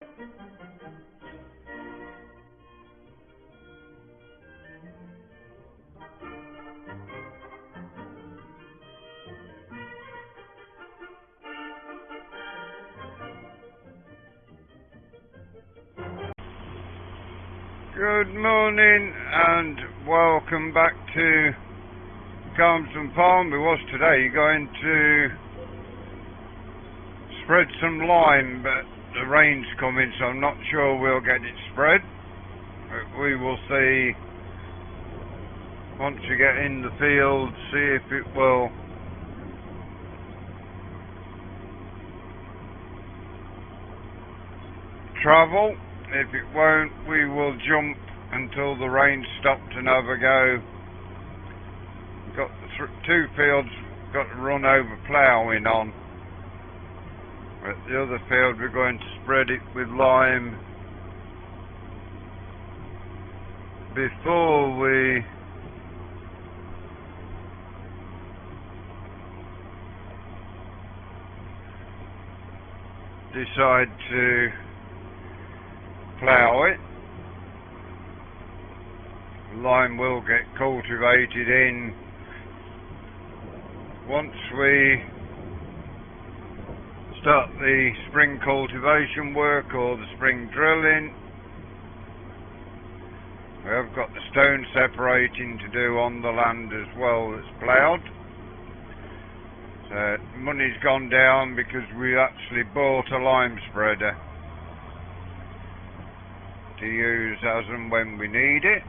Good morning and welcome back to Calmsden Farm. We was today going to spread some lime, but the rain's coming, so I'm not sure we'll get it spread. But we will see once we get in the field, see if it will travel. If it won't, we will jump until the rain stopped and have a go. We've got two fields got to run over ploughing on. At the other field we're going to spread it with lime before we decide to plough it. Lime will get cultivated in once we start the spring cultivation work or the spring drilling. We have got the stone separating to do on the land as well that's ploughed. So money's gone down because we actually bought a lime spreader to use as and when we need it.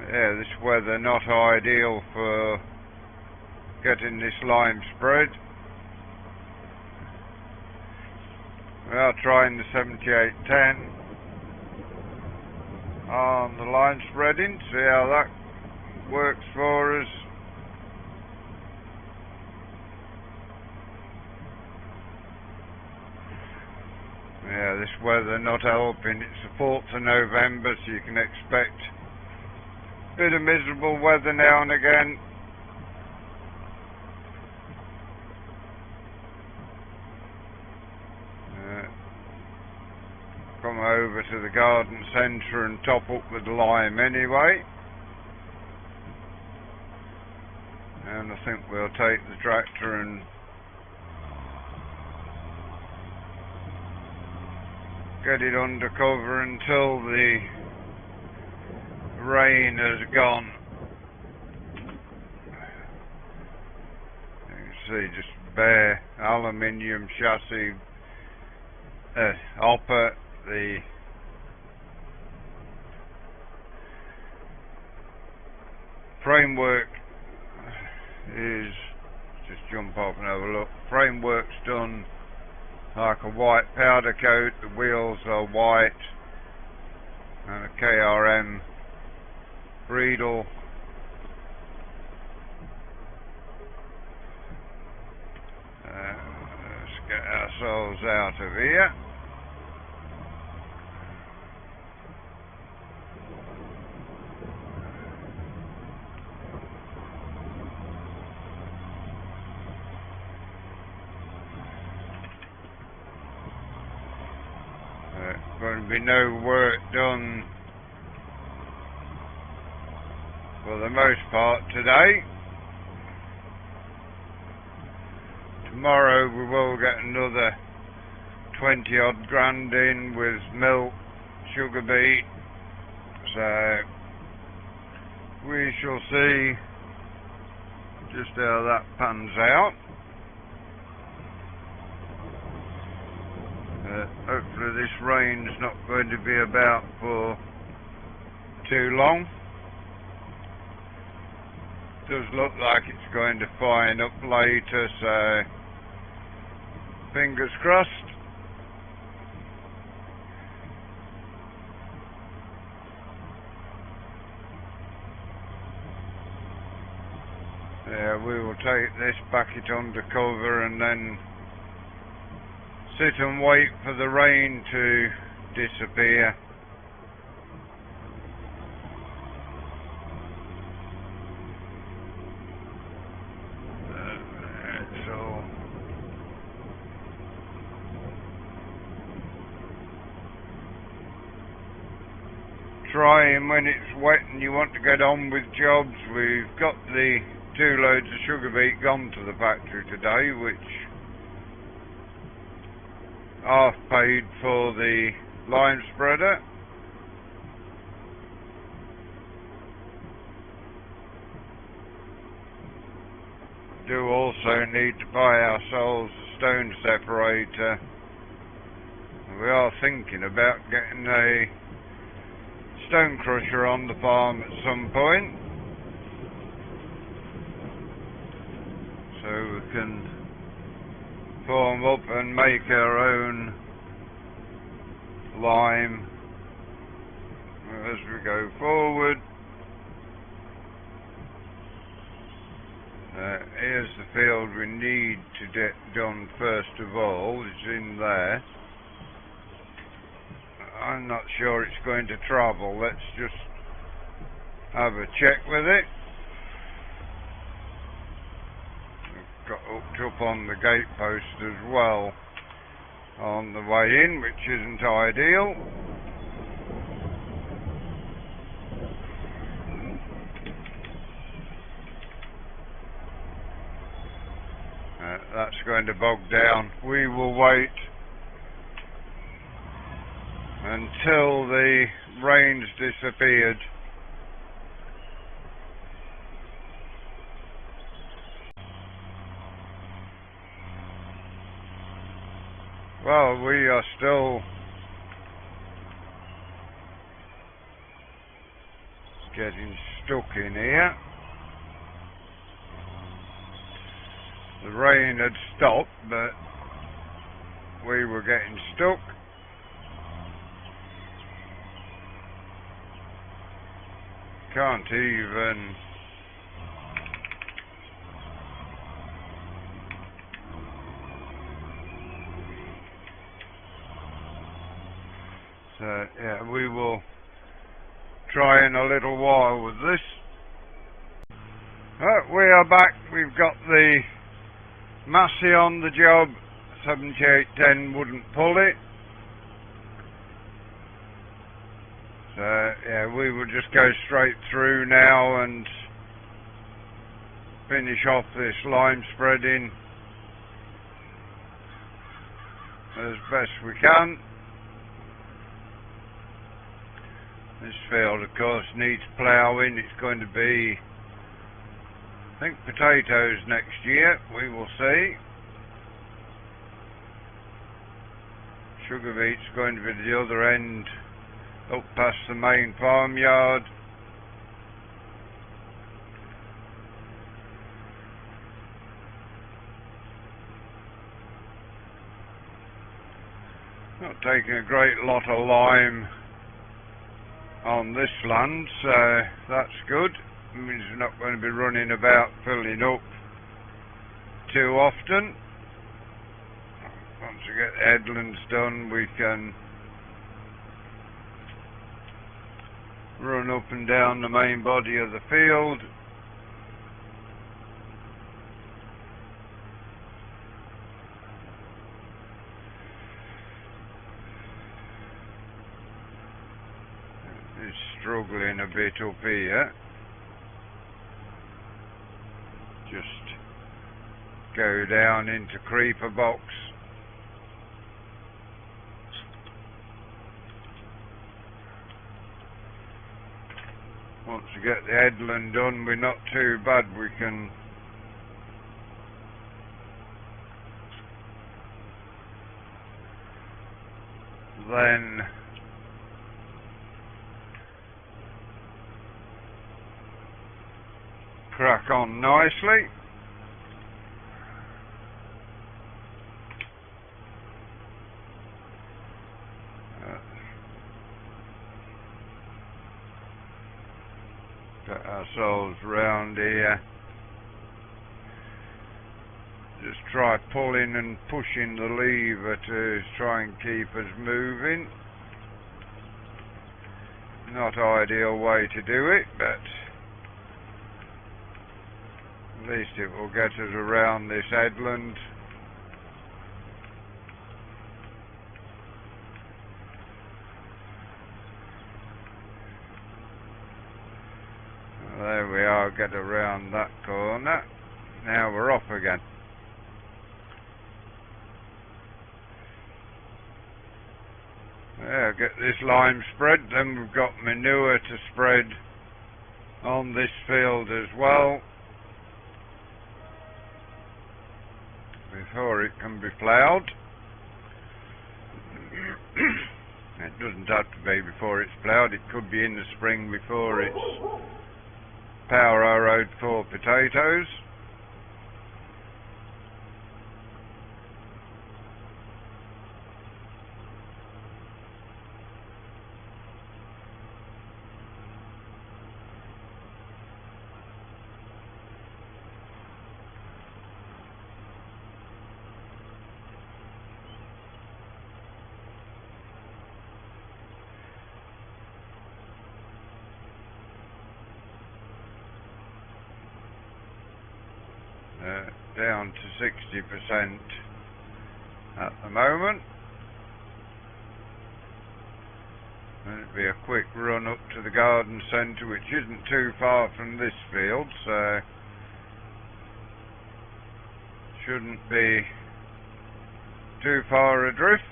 Yeah, this weather not ideal for getting this lime spread. We are trying the 7810 on the lime spreading, see how that works for us. Yeah, this weather not helping. It's the 4th of November, so you can expect a bit of miserable weather now and again. Come over to the garden centre and top up with lime anyway. And I think we'll take the tractor and get it under cover until the rain has gone. You can see just bare aluminium chassis hopper. The framework is, just jump off and have a look, framework's done like a white powder coat, the wheels are white, and a KRM Friedel. Let's get ourselves out of here. Going to be no work done for the most part today. Tomorrow we will get another 20 odd grand in with milk, sugar beet, so we shall see just how that pans out. Hopefully this rain's not going to be about for too long. Does look like it's going to fine up later, so fingers crossed. Yeah, we will take this, back it under cover, and then sit and wait for the rain to disappear. It's all trying when it's wet and you want to get on with jobs. We've got the 2 loads of sugar beet gone to the factory today, which half paid for the lime spreader. Do also need to buy ourselves a stone separator. We are thinking about getting a stone crusher on the farm at some point, so we can form up and make our own lime as we go forward. Here's the field we need to get done first of all. It's in there. I'm not sure it's going to travel. Let's just have a check with it. We've got hooked up on the gate post as well on the way in, which isn't ideal. That's going to bog down. We will wait until the rain's disappeared. Well, we are still getting stuck in here. The rain had stopped, but we were getting stuck. Can't even so yeah, we will try in a little while with this. We are back. We've got the Massey on the job. 7810 wouldn't pull it. So yeah, we will just go straight through now and finish off this lime spreading as best we can. This field, of course, needs ploughing. It's going to be, I think, potatoes next year. We will see. Sugar beet's going to be the other end, up past the main farmyard. Not taking a great lot of lime on this land, so that's good. It means we're not going to be running about filling up too often. Once we get the headlands done, we can run up and down the main body of the field. It's struggling a bit up here. Just go down into creeper box. Once we get the headland done, we're not too bad. We can then crack on nicely. Get ourselves round here. Just try pulling and pushing the lever to try and keep us moving. Not ideal way to do it, but at least it will get us around this headland. There we are, get around that corner. Now we're off again. Yeah, get this lime spread, then we've got manure to spread on this field as well before it can be ploughed. It doesn't have to be before it's ploughed, it could be in the spring before it's power harrowed for potatoes. Down to 60% at the moment. And it'll be a quick run up to the garden centre, which isn't too far from this field, so shouldn't be too far adrift.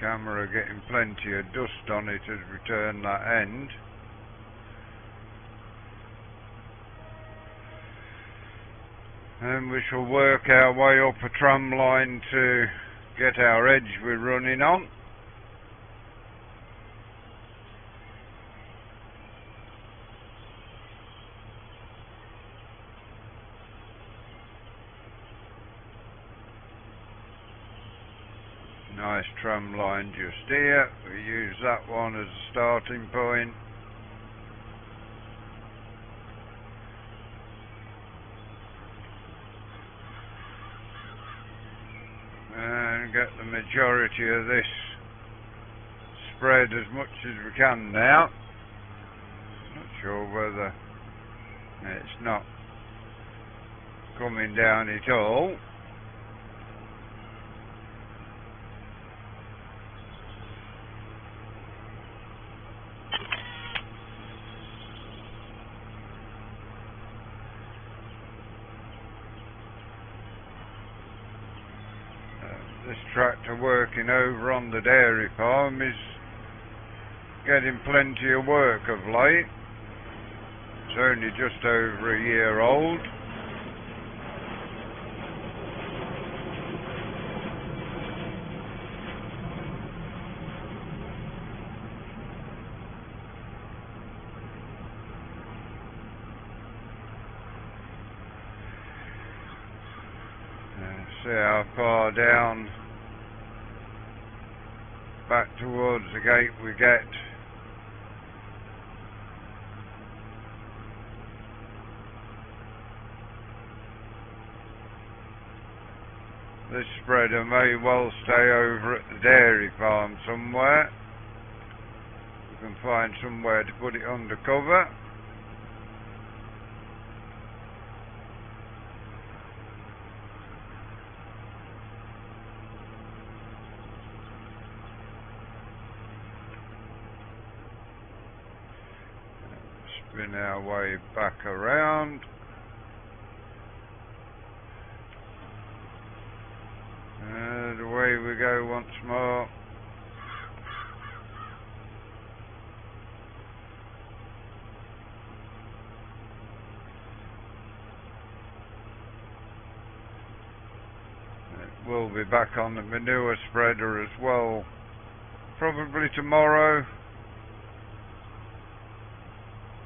Camera getting plenty of dust on it as we turn that end. And we shall work our way up a tram line to get our edge we're running on. Nice tram line just here. We use that one as a starting point. And get the majority of this spread as much as we can now. Not sure whether it's not coming down at all. This tractor working over on the dairy farm is getting plenty of work of late. It's only just over a year old. See how far down back towards the gate we get. This spreader may well stay over at the dairy farm somewhere. We can find somewhere to put it under cover. Spin our way back around. And away we go once more. We'll be back on the manure spreader as well, probably tomorrow.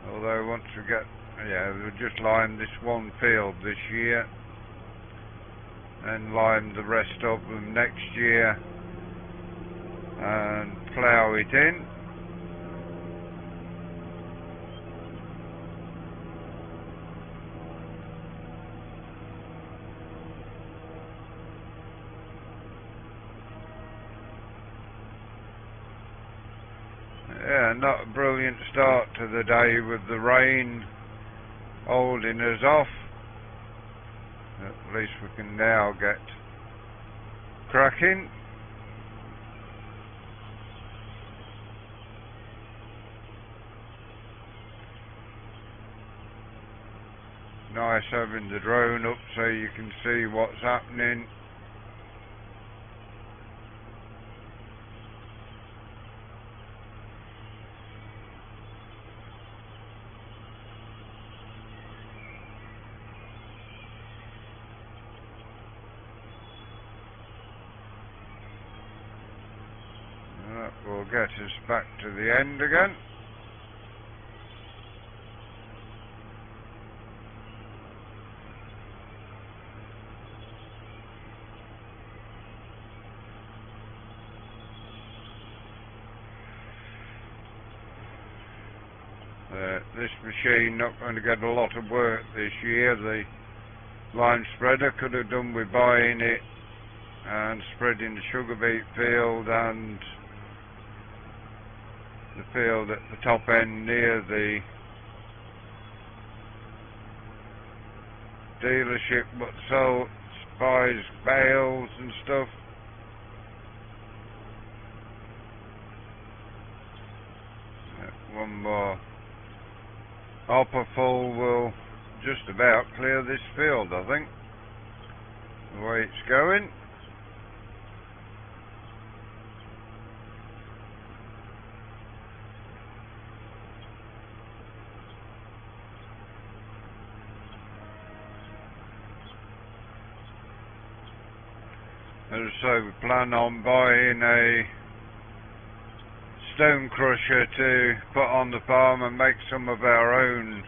Although once we get, we'll just lime this one field this year, and lime the rest of them next year, and plough it in. Yeah, not a brilliant start to the day with the rain holding us off. At least we can now get cracking. Nice having the drone up so you can see what's happening. That will get us back to the end again. This machine not going to get a lot of work this year. The lime spreader could have done with buying it and spreading the sugar beet field and the field at the top end near the dealership, but so buys bales and stuff. One more hopper full will just about clear this field, I think, the way it's going. As I say, we plan on buying a stone crusher to put on the farm and make some of our own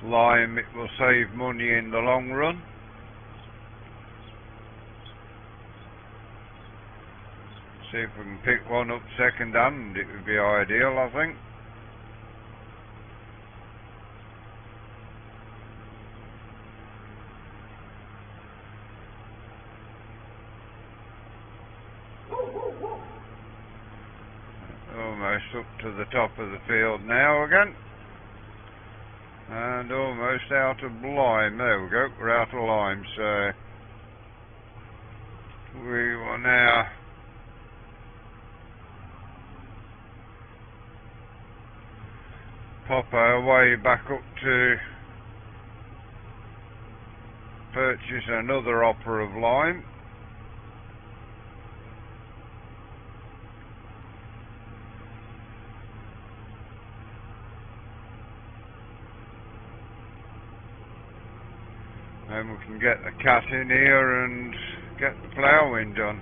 lime. It will save money in the long run. See if we can pick one up second hand, it would be ideal, I think. Almost up to the top of the field now again, and almost out of lime. There we go, we're out of lime, so we will now pop our way back up to purchase another hopper of lime. And we can get the cat in here and get the ploughing done.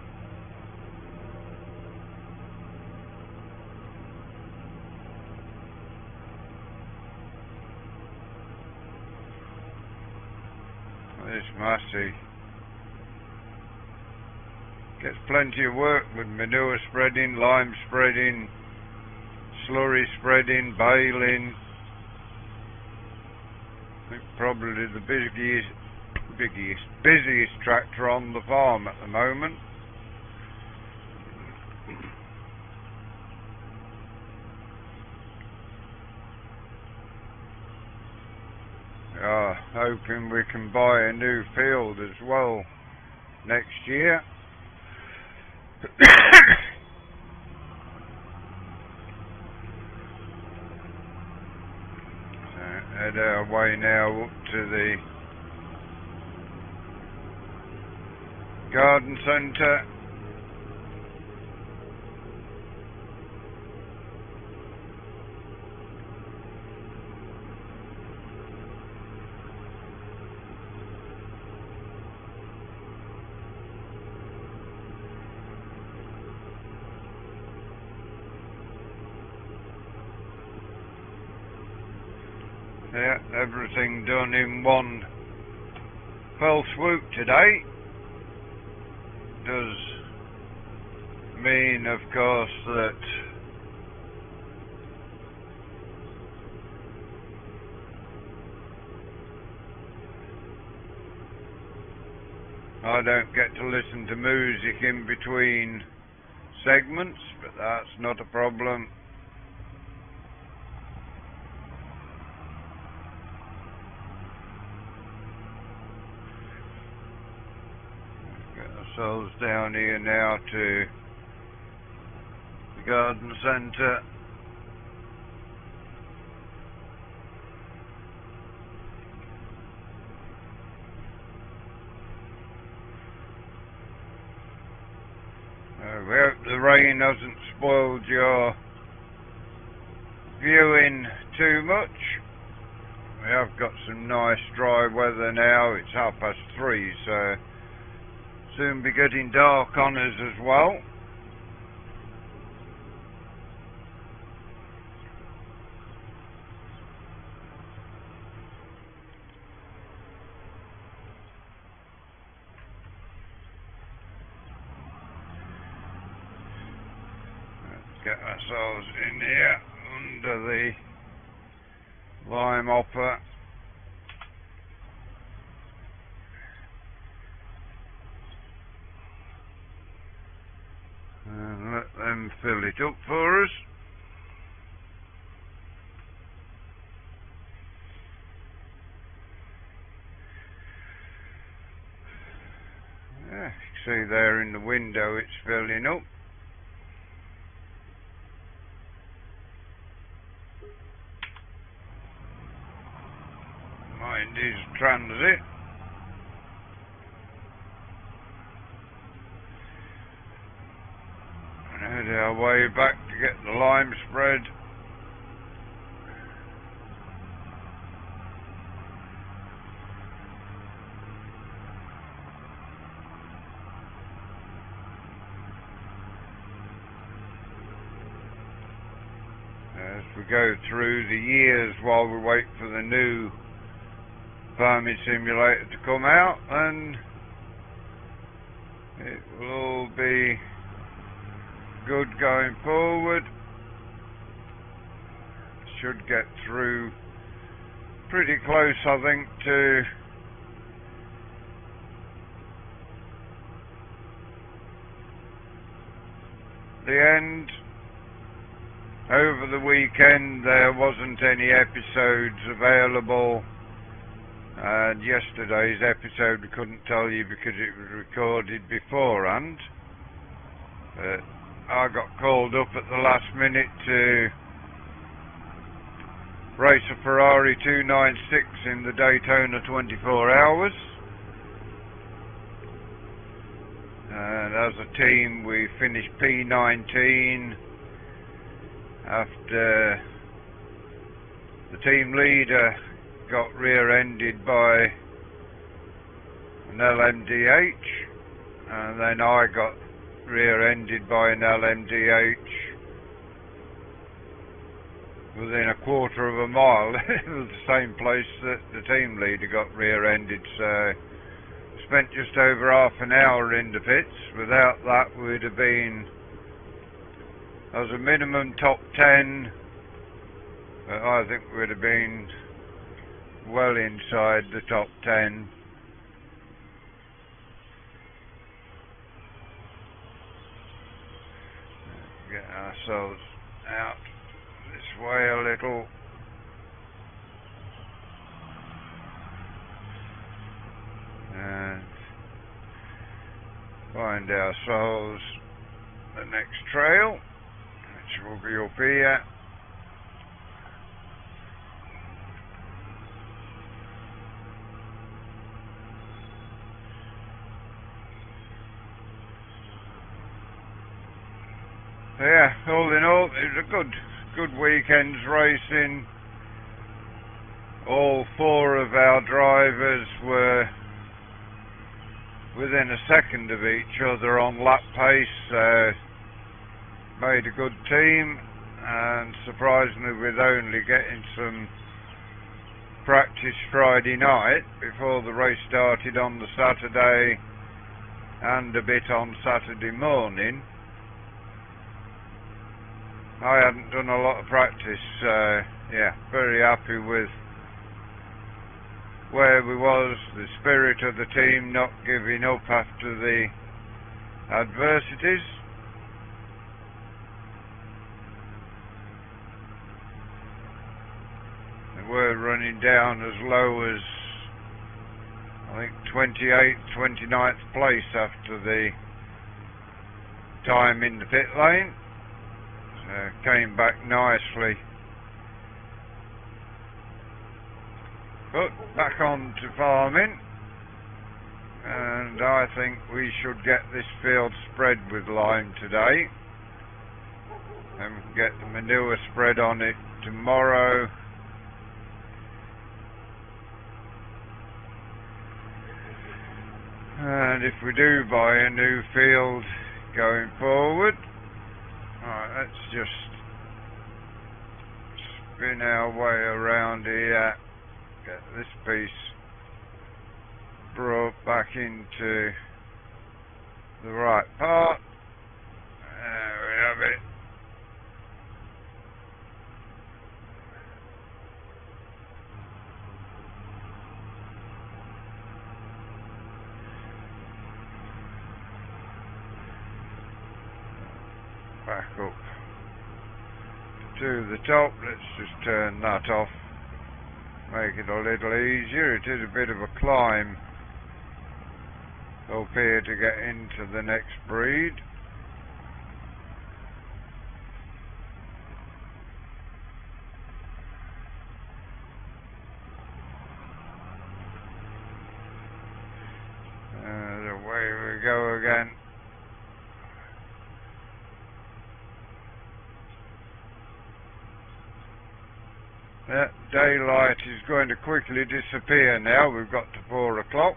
This Massey gets plenty of work with manure spreading, lime spreading, slurry spreading, baling. I think probably the busiest tractor on the farm at the moment. Hoping we can buy a new field as well next year. So head our way now up to the garden centre. Yeah, everything done in one fell swoop today. Does mean, of course, that I don't get to listen to music in between segments, but that's not a problem. ourselves down here now to the garden centre. We hope the rain hasn't spoiled your viewing too much. We have got some nice dry weather now. It's 3:30, so soon be getting dark on us as well. Let's get ourselves in here under the lime hopper. And let them fill it up for us. Yeah, you can see there in the window it's filling up. Mind is transit. And head our way back to get the lime spread. As we go through the years while we wait for the new farming simulator to come out, and it will all be good going forward. Should get through pretty close, I think, to the end. Over the weekend there wasn't any episodes available, and yesterday's episode we couldn't tell you because it was recorded beforehand. But I got called up at the last minute to race a Ferrari 296 in the Daytona 24 Hours. And as a team we finished P19 after the team leader got rear-ended by an LMDH, and then I got rear-ended by an LMDH within a quarter of a mile. It was the same place that the team leader got rear-ended, so spent just over half an hour in the pits. Without that we'd have been, as a minimum, top 10, but I think we'd have been well inside the top 10. Get ourselves out this way a little. And find ourselves the next trail, which will be up here. So yeah, all in all, it was a good weekend's racing. All four of our drivers were within a second of each other on lap pace, so made a good team, and surprisingly with only getting some practice Friday night before the race started on the Saturday and a bit on Saturday morning. I hadn't done a lot of practice, so yeah, very happy with where we was, the spirit of the team not giving up after the adversities. They were running down as low as I think 28th, 29th place after the time in the pit lane. So came back nicely. But back on to farming, and I think we should get this field spread with lime today, and get the manure spread on it tomorrow. And if we do buy a new field going forward, right, let's just spin our way around here, get this piece brought back into the right part. There we have it. Back up to the top. Let's just turn that off, make it a little easier. It is a bit of a climb up here to get into the next breed. Away we go again. That daylight is going to quickly disappear now. We've got to 4 o'clock.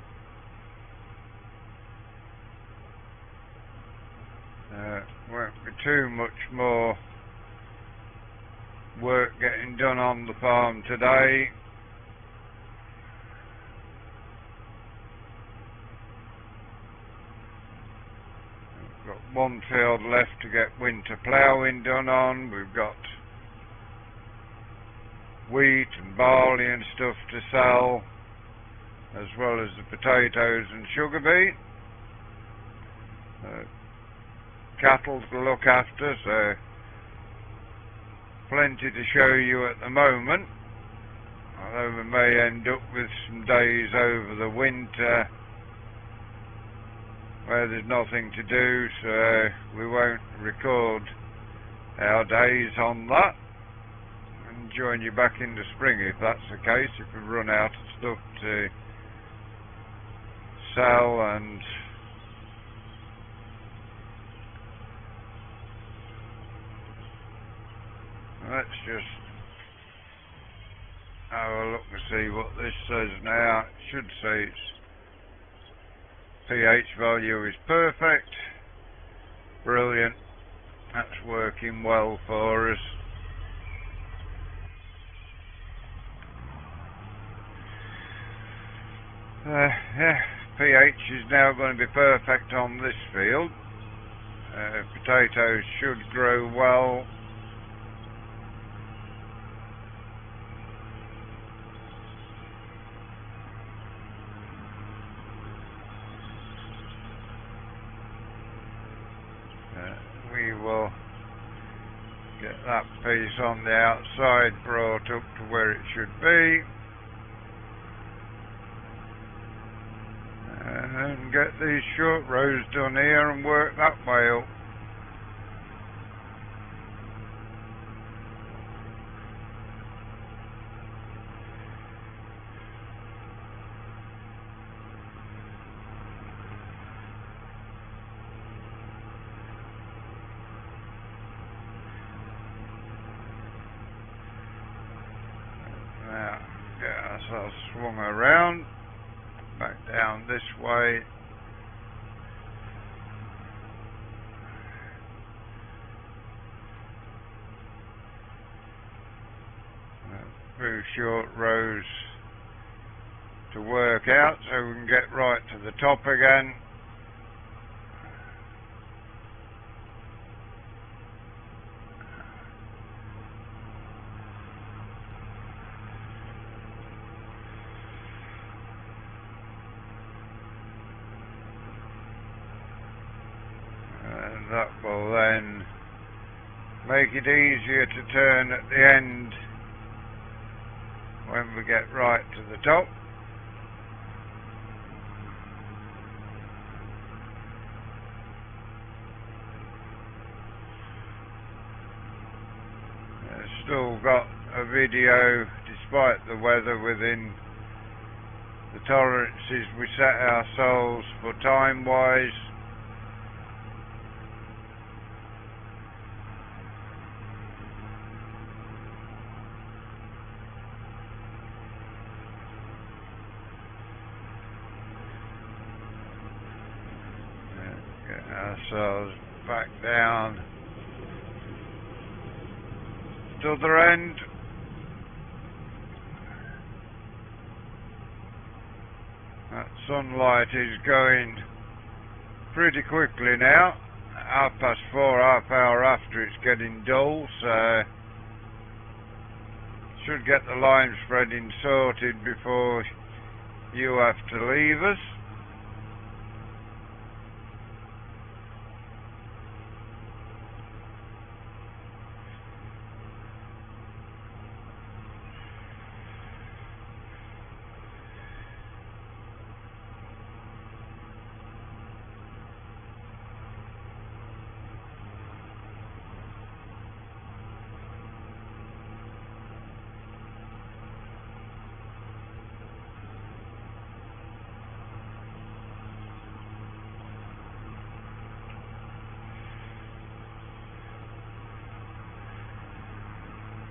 Won't be too much more work getting done on the farm today. We've got one field left to get winter ploughing done on. We've got wheat and barley and stuff to sell, as well as the potatoes and sugar beet. Cattle to look after, so plenty to show you at the moment, although we may end up with some days over the winter where there's nothing to do, so we won't record our days on that, and join you back in the spring if that's the case, if we run out of stuff to sell. And let's just have a look and see what this says now. It should say its pH value is perfect. Brilliant. That's working well for us. Yeah, pH is now going to be perfect on this field. Potatoes should grow well. We will get that piece on the outside brought up to where it should be, and get these short rows done here and work that way up. Now, get ourselves swung around, back down this way. Few short rows to work out so we can get right to the top again. And that will then make it easier to turn at the end when we get right to the top. video despite the weather within the tolerances we set ourselves for time wise. Get ourselves back down to the other end. That sunlight is going pretty quickly now. 4:30, half hour after, it's getting dull, so should get the lime spreading sorted before you have to leave us.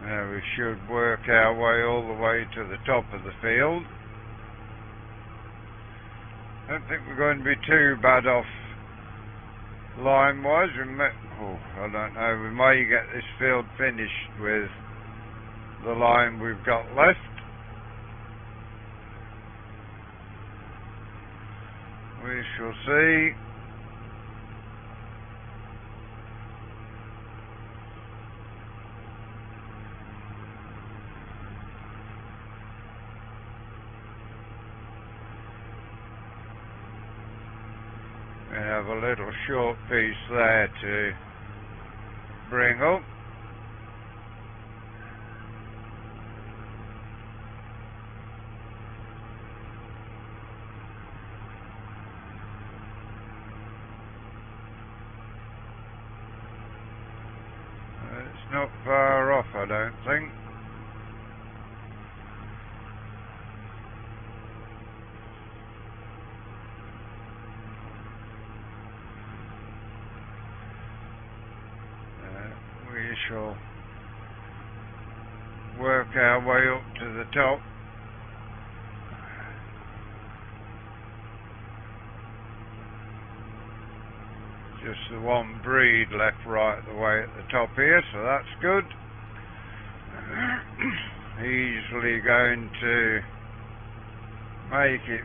Now we should work our way all the way to the top of the field. I don't think we're going to be too bad off line-wise. I don't know, we may get this field finished with the line we've got left. We shall see. We have a little short piece there to bring up. It's not far off, I don't think. We shall work our way up to the top. Just the one breed left right the way at the top here, so that's good. Easily going to make it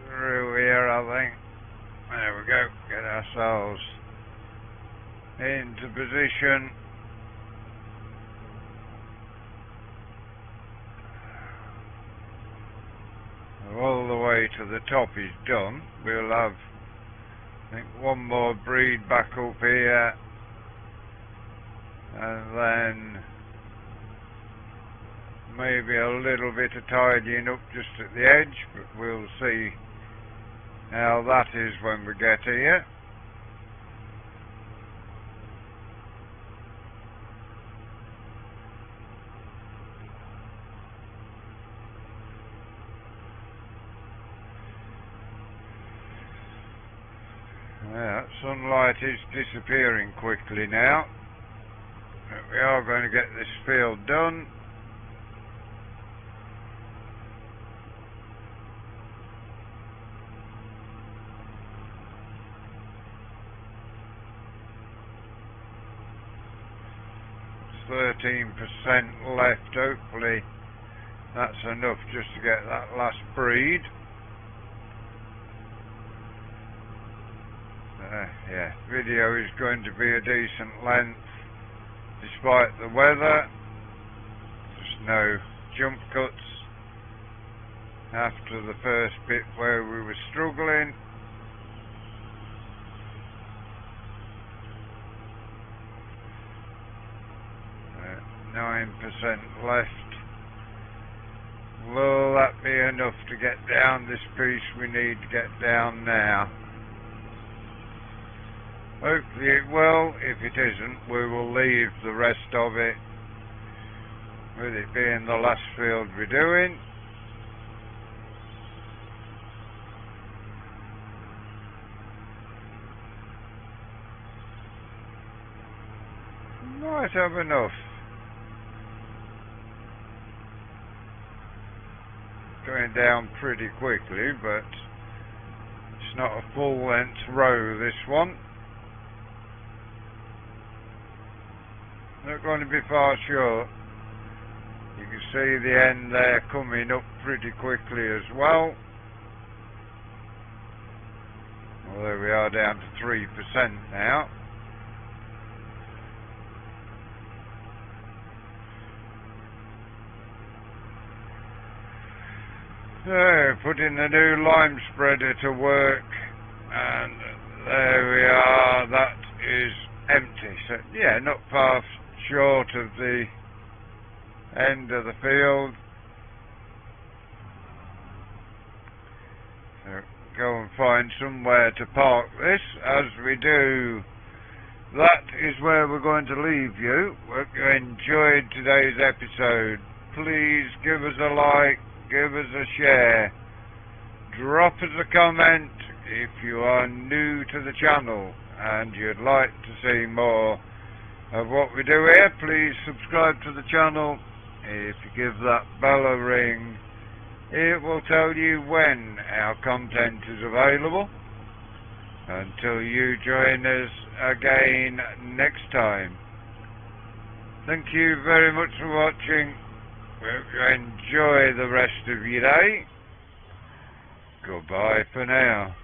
through here, I think. There we go, get ourselves into position. All the way to the top is done. We'll have, I think, one more breed back up here, and then maybe a little bit of tidying up just at the edge, but we'll see how that is when we get here. Yeah, sunlight is disappearing quickly now. But we are going to get this field done. It's 13% left. Hopefully that's enough just to get that last breed. Yeah, video is going to be a decent length despite the weather. Just no jump cuts after the first bit where we were struggling. Uh, 9% left. Will that be enough to get down this piece we need to get down now? Hopefully it will. If it isn't, we will leave the rest of it, with it being the last field we're doing. Might have enough. Going down pretty quickly, but it's not a full length row, this one. Not going to be far short. You can see the end there coming up pretty quickly as well. Well, there we are, down to 3% now. So, putting the new lime spreader to work, and there we are, that is empty. So, yeah, not far short of the end of the field. So, go and find somewhere to park this. As we do, that is where we're going to leave you. Hope you enjoyed today's episode. Please give us a like, give us a share, drop us a comment if you are new to the channel and you'd like to see more of what we do here. Please subscribe to the channel. If you give that bell a ring, it will tell you when our content is available. Until you join us again next time. Thank you very much for watching. Hope you enjoy the rest of your day. Goodbye for now.